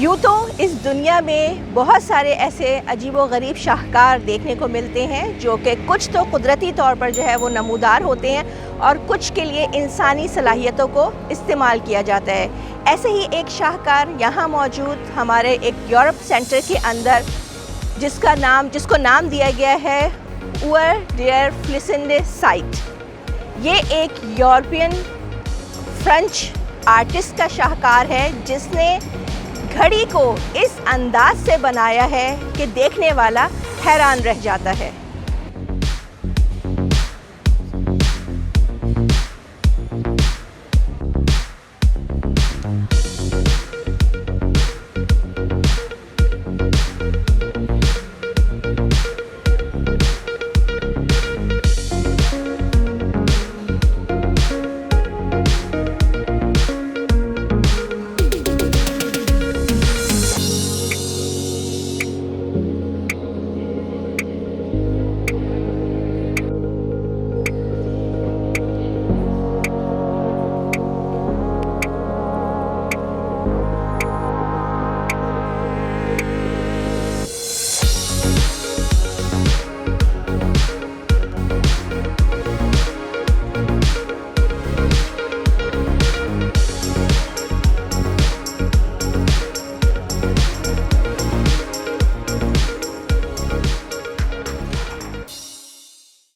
यूँ तो इस दुनिया में बहुत सारे ऐसे अजीबो-गरीब शाहकार देखने को मिलते हैं जो कि कुछ तो कुदरती तौर पर जो है वो नमूदार होते हैं और कुछ के लिए इंसानी सलाहियतों को इस्तेमाल किया जाता है। ऐसे ही एक शाहकार यहाँ मौजूद हमारे एक यूरोप सेंटर के अंदर जिसको नाम दिया गया है ओवर डेयर फ्लिसेंडे साइट। ये एक यूरोपियन फ्रेंच आर्टिस्ट का शाहकार है जिसने घड़ी को इस अंदाज से बनाया है कि देखने वाला हैरान रह जाता है।